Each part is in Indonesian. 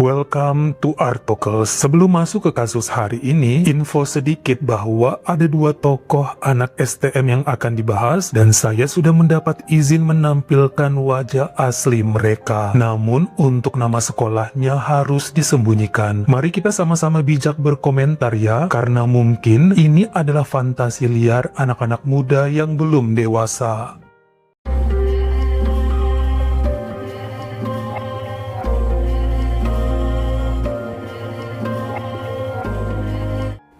Welcome to Artokels. Sebelum masuk ke kasus hari ini, info sedikit bahwa ada dua tokoh anak STM yang akan dibahas dan saya sudah mendapat izin menampilkan wajah asli mereka. Namun untuk nama sekolahnya harus disembunyikan. Mari kita sama-sama bijak berkomentar ya, karena mungkin ini adalah fantasi liar anak-anak muda yang belum dewasa.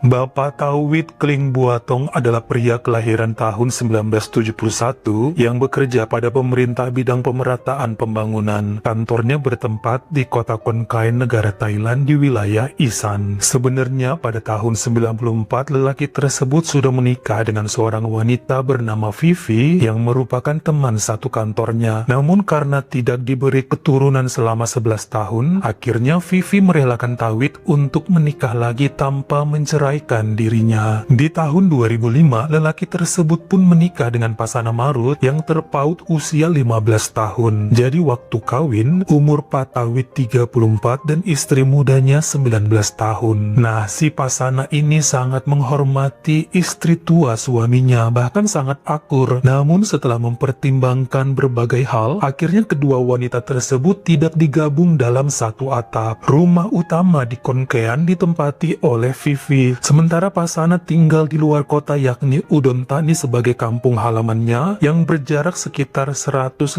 Bapak Tauwit Kling Buatong adalah pria kelahiran tahun 1971 yang bekerja pada pemerintah bidang pemerataan pembangunan. Kantornya bertempat di kota Kon Kaen, negara Thailand di wilayah Isan. Sebenarnya pada tahun 94 lelaki tersebut sudah menikah dengan seorang wanita bernama Vivi yang merupakan teman satu kantornya. Namun karena tidak diberi keturunan selama 11 tahun, akhirnya Vivi merelakan Tauwit untuk menikah lagi tanpa mencerai dirinya. Di tahun 2005, lelaki tersebut pun menikah dengan pasangan Marut yang terpaut usia 15 tahun. Jadi waktu kawin, umur Pak Tauwit 34 dan istri mudanya 19 tahun. Nah, si pasangan ini sangat menghormati istri tua suaminya, bahkan sangat akur. Namun setelah mempertimbangkan berbagai hal, akhirnya kedua wanita tersebut tidak digabung dalam satu atap. Rumah utama di Kon Kaen ditempati oleh Vivi. Sementara pasangan tinggal di luar kota, yakni Udon Thani sebagai kampung halamannya yang berjarak sekitar 115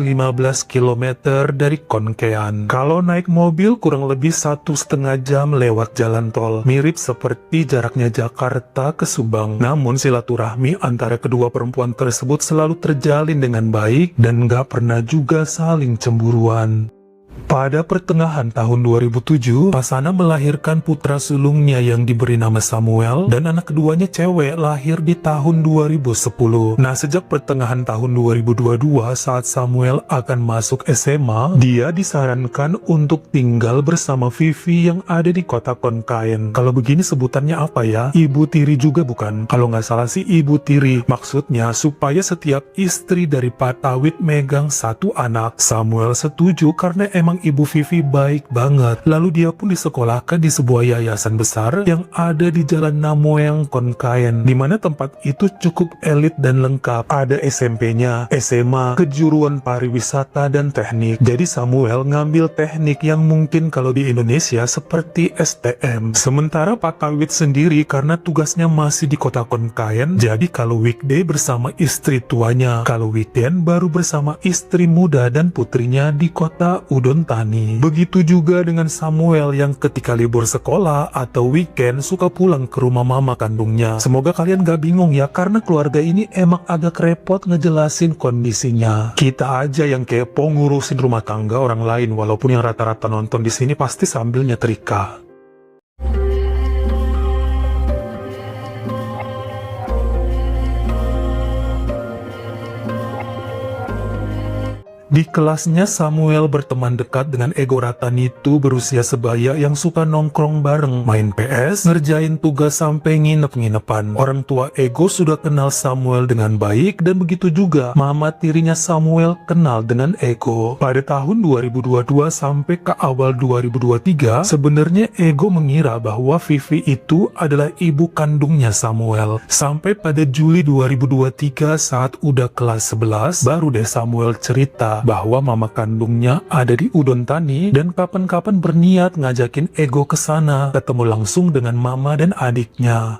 km dari Kon Kaen. Kalau naik mobil kurang lebih 1,5 jam lewat jalan tol, mirip seperti jaraknya Jakarta ke Subang. Namun silaturahmi antara kedua perempuan tersebut selalu terjalin dengan baik dan gak pernah juga saling cemburuan. Pada pertengahan tahun 2007, pasangan melahirkan putra sulungnya yang diberi nama Samuel dan anak keduanya cewek lahir di tahun 2010. Nah, sejak pertengahan tahun 2022 saat Samuel akan masuk SMA, dia disarankan untuk tinggal bersama Vivi yang ada di kota Kon Kaen. Kalau begini sebutannya apa ya? Ibu tiri juga bukan? Kalau nggak salah sih ibu tiri. Maksudnya supaya setiap istri dari Pak Tauwit megang satu anak. Samuel setuju karena emang Ibu Vivi baik banget. Lalu dia pun disekolahkan di sebuah yayasan besar yang ada di Jalan Namoyang, Kon Kaen, di mana tempat itu cukup elit dan lengkap. Ada SMP-nya, SMA, kejuruan pariwisata dan teknik. Jadi Samuel ngambil teknik yang mungkin kalau di Indonesia seperti STM. Sementara Pak Tauwit sendiri karena tugasnya masih di kota Kon Kaen, jadi kalau weekday bersama istri tuanya, kalau weekend baru bersama istri muda dan putrinya di kota Udon Thani. Begitu juga dengan Samuel yang ketika libur sekolah atau weekend suka pulang ke rumah mama kandungnya. Semoga kalian gak bingung ya, karena keluarga ini emang agak repot ngejelasin kondisinya. Kita aja yang kepo ngurusin rumah tangga orang lain, walaupun yang rata-rata nonton di sini pasti sambil nyetrika. Di kelasnya Samuel berteman dekat dengan Ego Ratanitu berusia sebaya yang suka nongkrong bareng, main PS, ngerjain tugas sampai nginep-nginepan. Orang tua Ego sudah kenal Samuel dengan baik dan begitu juga mama tirinya Samuel kenal dengan Ego. Pada tahun 2022 sampai ke awal 2023, sebenarnya Ego mengira bahwa Vivi itu adalah ibu kandungnya Samuel. Sampai pada Juli 2023 saat udah kelas 11, baru deh Samuel cerita bahwa mama kandungnya ada di Udon Thani dan kapan-kapan berniat ngajakin Ego ke sana, ketemu langsung dengan mama dan adiknya.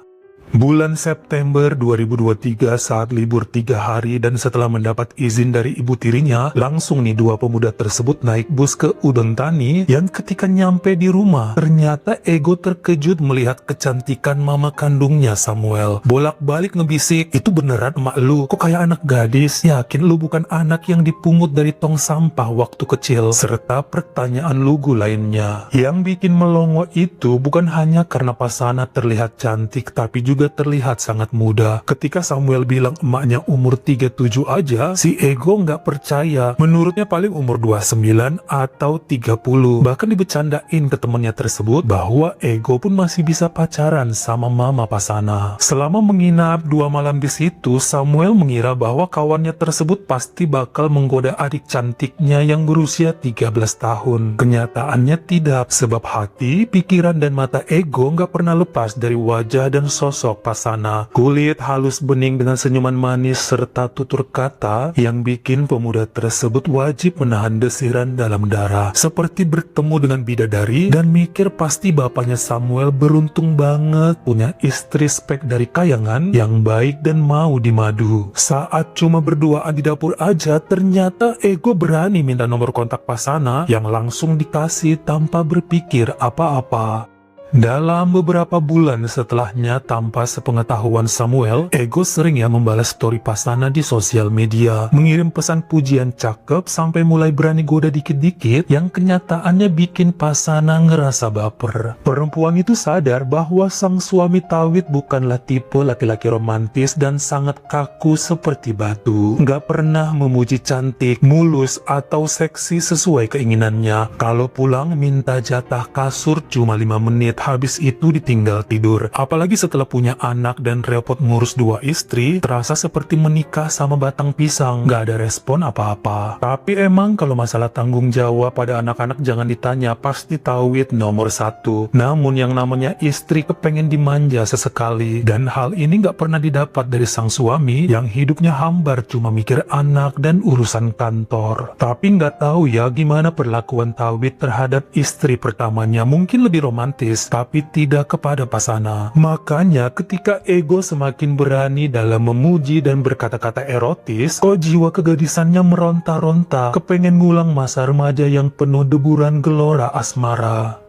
Bulan September 2023 saat libur 3 hari dan setelah mendapat izin dari ibu tirinya, langsung nih dua pemuda tersebut naik bus ke Udon Thani. Yang ketika nyampe di rumah, ternyata Ego terkejut melihat kecantikan mama kandungnya Samuel. Bolak-balik ngebisik, "Itu beneran emak lu? Kok kayak anak gadis? Yakin lu bukan anak yang dipungut dari tong sampah waktu kecil?" Serta pertanyaan lugu lainnya. Yang bikin melongo itu bukan hanya karena pasangan terlihat cantik, tapi juga juga terlihat sangat muda. Ketika Samuel bilang emaknya umur 37 aja, si Ego nggak percaya. Menurutnya paling umur 29 atau 30. Bahkan dibecandain ke temannya tersebut bahwa Ego pun masih bisa pacaran sama mama Pasana. Selama menginap 2 malam di situ, Samuel mengira bahwa kawannya tersebut pasti bakal menggoda adik cantiknya yang berusia 13 tahun. Kenyataannya tidak, sebab hati, pikiran, dan mata Ego nggak pernah lepas dari wajah dan sosok Pasana. Kulit halus bening dengan senyuman manis serta tutur kata yang bikin pemuda tersebut wajib menahan desiran dalam darah. Seperti bertemu dengan bidadari dan mikir pasti bapaknya Samuel beruntung banget punya istri spek dari kayangan yang baik dan mau dimadu. Saat cuma berduaan di dapur aja, ternyata Ego berani minta nomor kontak Pasana yang langsung dikasih tanpa berpikir apa-apa. Dalam beberapa bulan setelahnya, tanpa sepengetahuan Samuel, Ego sering membalas story Pasana di sosial media, mengirim pesan pujian cakep sampai mulai berani goda dikit-dikit yang kenyataannya bikin Pasana ngerasa baper. Perempuan itu sadar bahwa sang suami Tawit bukanlah tipe laki-laki romantis dan sangat kaku seperti batu. Nggak pernah memuji cantik, mulus, atau seksi sesuai keinginannya. Kalau pulang minta jatah kasur cuma 5 menit. Habis itu ditinggal tidur. Apalagi setelah punya anak dan repot ngurus 2 istri, terasa seperti menikah sama batang pisang, gak ada respon apa-apa. Tapi emang kalau masalah tanggung jawab pada anak-anak jangan ditanya, pasti Tawit nomor 1. Namun yang namanya istri kepengen dimanja sesekali, dan hal ini gak pernah didapat dari sang suami yang hidupnya hambar cuma mikir anak dan urusan kantor. Tapi gak tahu ya gimana perlakuan Tawit terhadap istri pertamanya, mungkin lebih romantis, tapi tidak kepada Pasana. Makanya ketika Ego semakin berani dalam memuji dan berkata-kata erotis, kok jiwa kegadisannya meronta-ronta, kepengen ngulang masa remaja yang penuh deburan gelora asmara.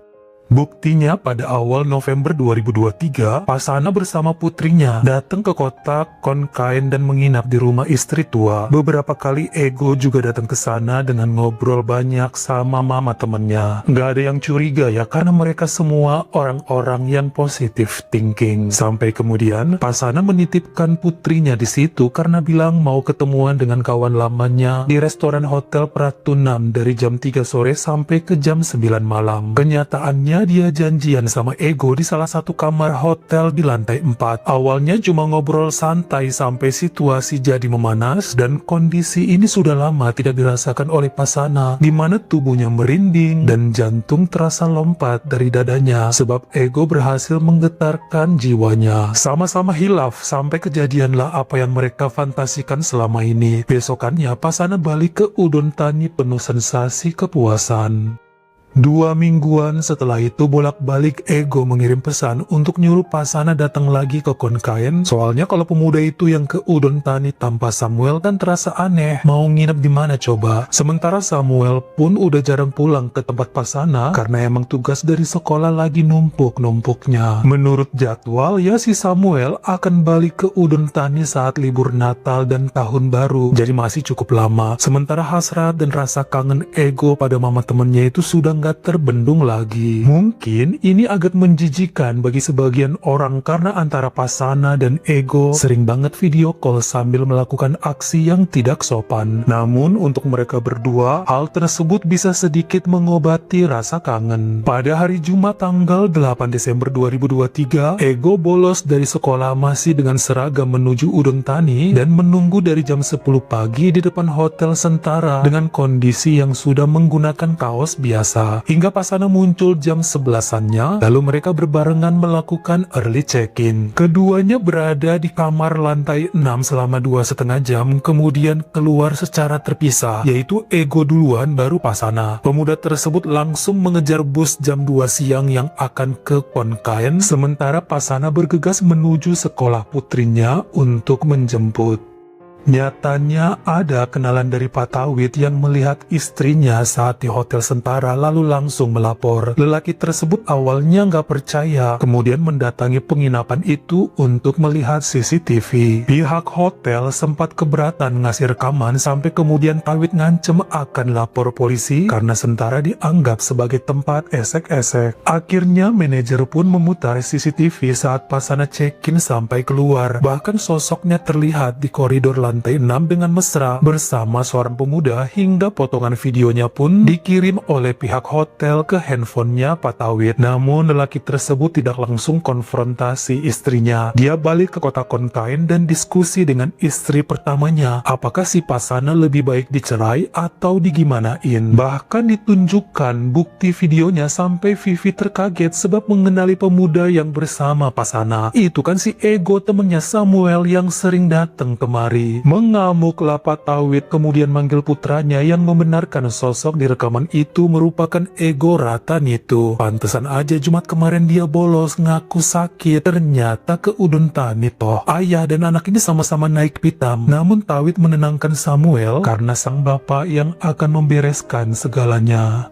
Buktinya pada awal November 2023, Pasana bersama putrinya datang ke kota Konkain dan menginap di rumah istri tua. Beberapa kali Ego juga datang ke sana dengan ngobrol banyak sama mama temennya. Gak ada yang curiga ya, karena mereka semua orang-orang yang positive thinking. Sampai kemudian Pasana menitipkan putrinya di situ karena bilang mau ketemuan dengan kawan lamanya di restoran Hotel Pratunam dari jam 3 sore sampai ke jam 9 malam. Kenyataannya dia janjian sama Ego di salah satu kamar hotel di lantai 4. Awalnya cuma ngobrol santai sampai situasi jadi memanas, dan kondisi ini sudah lama tidak dirasakan oleh Pasana, di mana tubuhnya merinding dan jantung terasa lompat dari dadanya sebab Ego berhasil menggetarkan jiwanya. Sama-sama hilaf sampai kejadianlah apa yang mereka fantasikan selama ini. Besokannya Pasana balik ke Udon Thani penuh sensasi kepuasan. 2 mingguan setelah itu bolak-balik Ego mengirim pesan untuk nyuruh Pasana datang lagi ke Konkain. Soalnya kalau pemuda itu yang ke Udon Thani tanpa Samuel kan terasa aneh. Mau nginep di mana coba? Sementara Samuel pun udah jarang pulang ke tempat Pasana karena emang tugas dari sekolah lagi numpuk-numpuknya. Menurut jadwal ya si Samuel akan balik ke Udon Thani saat libur Natal dan Tahun Baru. Jadi masih cukup lama. Sementara hasrat dan rasa kangen Ego pada mama temennya itu sudah gak terbendung lagi. Mungkin ini agak menjijikan bagi sebagian orang karena antara Pasana dan Ego sering banget video call sambil melakukan aksi yang tidak sopan. Namun untuk mereka berdua, hal tersebut bisa sedikit mengobati rasa kangen. Pada hari Jumat tanggal 8 Desember 2023, Ego bolos dari sekolah masih dengan seragam menuju Udon Thani dan menunggu dari jam 10 pagi di depan Hotel Sentara dengan kondisi yang sudah menggunakan kaos biasa. Hingga Pasana muncul jam 11-annya, lalu mereka berbarengan melakukan early check-in. Keduanya berada di kamar lantai 6 selama 2,5 jam, kemudian keluar secara terpisah, yaitu Ego duluan baru Pasana. Pemuda tersebut langsung mengejar bus jam 2 siang yang akan ke Konkain, sementara Pasana bergegas menuju sekolah putrinya untuk menjemput. Nyatanya ada kenalan dari Pak Tawid yang melihat istrinya saat di Hotel Sentara lalu langsung melapor. Lelaki tersebut awalnya nggak percaya, kemudian mendatangi penginapan itu untuk melihat CCTV. Pihak hotel sempat keberatan ngasih rekaman sampai kemudian Tawid ngancem akan lapor polisi karena Sentara dianggap sebagai tempat esek-esek. Akhirnya manajer pun memutar CCTV saat Pasana check-in sampai keluar. Bahkan sosoknya terlihat di koridor lantai 6 dengan mesra bersama seorang pemuda, hingga potongan videonya pun dikirim oleh pihak hotel ke handphonenya Pak Tawid. Namun lelaki tersebut tidak langsung konfrontasi istrinya. Dia balik ke kota Konkain dan diskusi dengan istri pertamanya. Apakah si Pasana lebih baik dicerai atau digimanain? Bahkan ditunjukkan bukti videonya sampai Vivi terkaget sebab mengenali pemuda yang bersama Pasana. Itu kan si Ego, temennya Samuel yang sering datang kemari. Mengamuklah Pak Tawid kemudian manggil putranya yang membenarkan sosok di rekaman itu merupakan Ego Ratan itu. Pantesan aja Jumat kemarin dia bolos ngaku sakit. Ternyata ke Udon Tani toh. Ayah dan anak ini sama-sama naik pitam. Namun Tawid menenangkan Samuel karena sang bapak yang akan membereskan segalanya.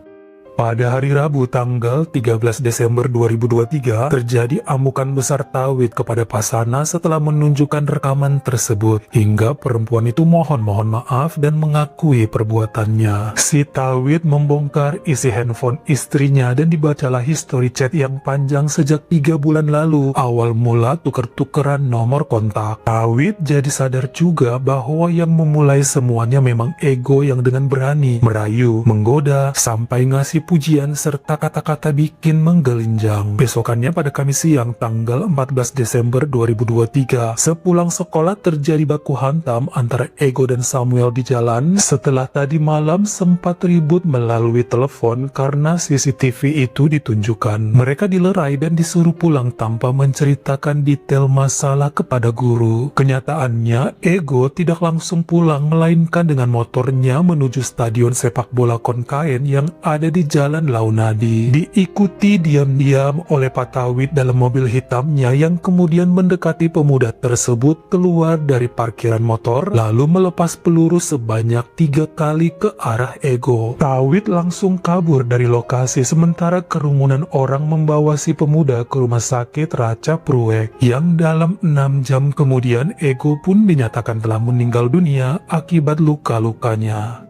Pada hari Rabu tanggal 13 Desember 2023 terjadi amukan besar Tawid kepada Pasana setelah menunjukkan rekaman tersebut, hingga perempuan itu mohon maaf dan mengakui perbuatannya. Si Tawid membongkar isi handphone istrinya dan dibacalah history chat yang panjang sejak 3 bulan lalu. Awal mula tuker-tukeran nomor kontak. Tawid jadi sadar juga bahwa yang memulai semuanya memang Ego yang dengan berani merayu, menggoda, sampai ngasih pujian serta kata-kata bikin menggelinjang. Besokannya pada Kamis siang tanggal 14 Desember 2023, sepulang sekolah terjadi baku hantam antara Ego dan Samuel di jalan setelah tadi malam sempat ribut melalui telepon karena CCTV itu ditunjukkan. Mereka dilerai dan disuruh pulang tanpa menceritakan detail masalah kepada guru. Kenyataannya Ego tidak langsung pulang melainkan dengan motornya menuju stadion sepak bola Konkain yang ada di Jalan Launadi. Diikuti diam-diam oleh Pak Tawid dalam mobil hitamnya yang kemudian mendekati pemuda tersebut keluar dari parkiran motor lalu melepas peluru sebanyak 3 kali ke arah Ego. Tawid langsung kabur dari lokasi sementara kerumunan orang membawa si pemuda ke rumah sakit Raca Pruwek yang dalam 6 jam kemudian Ego pun dinyatakan telah meninggal dunia akibat luka-lukanya.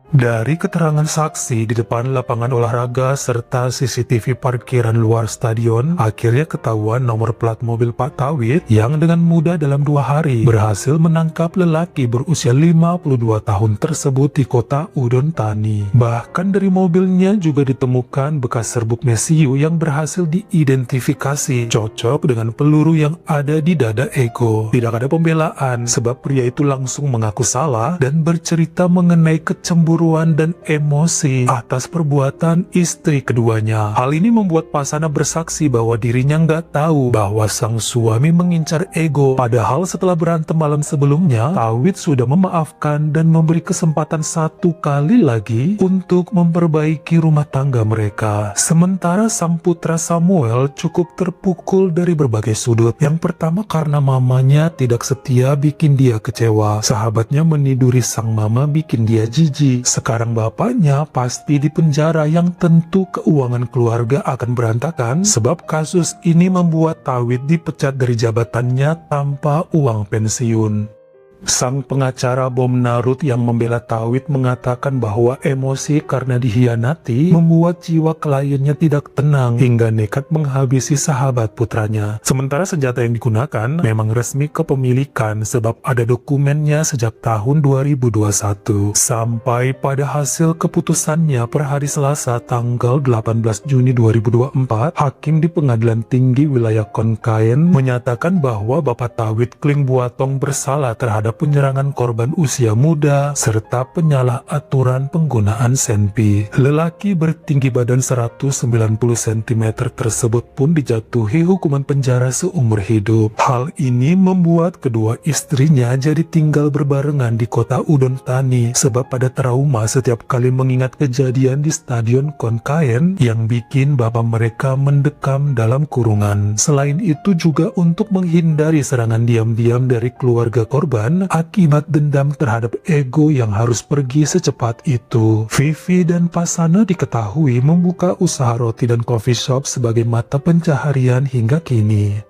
Dari keterangan saksi di depan lapangan olahraga serta CCTV parkiran luar stadion, akhirnya ketahuan nomor plat mobil Pak Tawid yang dengan mudah dalam 2 hari berhasil menangkap lelaki berusia 52 tahun tersebut di kota Udon Thani. Bahkan dari mobilnya juga ditemukan bekas serbuk mesiu yang berhasil diidentifikasi cocok dengan peluru yang ada di dada Ego. Tidak ada pembelaan sebab pria itu langsung mengaku salah dan bercerita mengenai kecemburuan dan emosi atas perbuatan istri keduanya. Hal ini membuat Pasana bersaksi bahwa dirinya nggak tahu bahwa sang suami mengincar Ego. Padahal setelah berantem malam sebelumnya, Tawid sudah memaafkan dan memberi kesempatan 1 kali lagi untuk memperbaiki rumah tangga mereka. Sementara sang putra Samuel cukup terpukul dari berbagai sudut. Yang pertama karena mamanya tidak setia bikin dia kecewa. Sahabatnya meniduri sang mama bikin dia jijik. Sekarang bapaknya pasti di penjara yang tentu keuangan keluarga akan berantakan sebab kasus ini membuat Tawid dipecat dari jabatannya tanpa uang pensiun. Sang pengacara Bom Narut yang membela Tawid mengatakan bahwa emosi karena dihianati membuat jiwa kliennya tidak tenang hingga nekat menghabisi sahabat putranya. Sementara senjata yang digunakan memang resmi kepemilikan sebab ada dokumennya sejak tahun 2021. Sampai pada hasil keputusannya per hari Selasa tanggal 18 Juni 2024, Hakim di Pengadilan Tinggi Wilayah Konkain menyatakan bahwa Bapak Tawid Kling Buatong bersalah terhadap terhadap penyerangan korban usia muda serta penyalahaturan penggunaan senpi. Lelaki bertinggi badan 190 cm tersebut pun dijatuhi hukuman penjara seumur hidup. Hal ini membuat kedua istrinya jadi tinggal berbarengan di kota Udon Thani sebab pada trauma setiap kali mengingat kejadian di Stadion Konkaen yang bikin bapak mereka mendekam dalam kurungan. Selain itu juga untuk menghindari serangan diam-diam dari keluarga korban akibat dendam terhadap ego yang harus pergi secepat itu. Vivi dan Pasana diketahui membuka usaha roti dan coffee shop sebagai mata pencaharian hingga kini.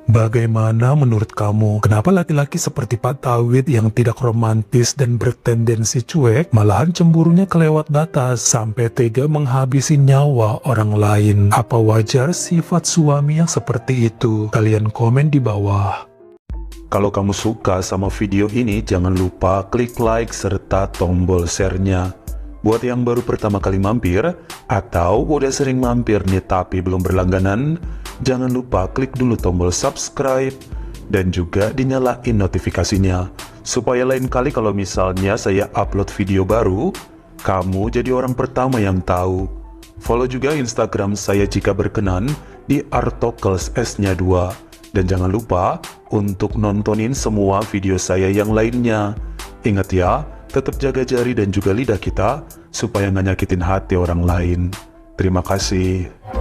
Bagaimana menurut kamu? Kenapa laki-laki seperti Pak Tauhid yang tidak romantis dan bertendensi cuek, malahan cemburunya kelewat batas sampai tega menghabisi nyawa orang lain? Apa wajar sifat suami yang seperti itu? Kalian komen di bawah. Kalau kamu suka sama video ini, jangan lupa klik like serta tombol share-nya. Buat yang baru pertama kali mampir, atau udah sering mampir nih tapi belum berlangganan, jangan lupa klik dulu tombol subscribe dan juga dinyalain notifikasinya, supaya lain kali kalau misalnya saya upload video baru, kamu jadi orang pertama yang tahu. Follow juga Instagram saya jika berkenan di Artokels S-nya 2. Dan jangan lupa untuk nontonin semua video saya yang lainnya. Ingat ya, tetap jaga jari dan juga lidah kita supaya nggak nyakitin hati orang lain. Terima kasih.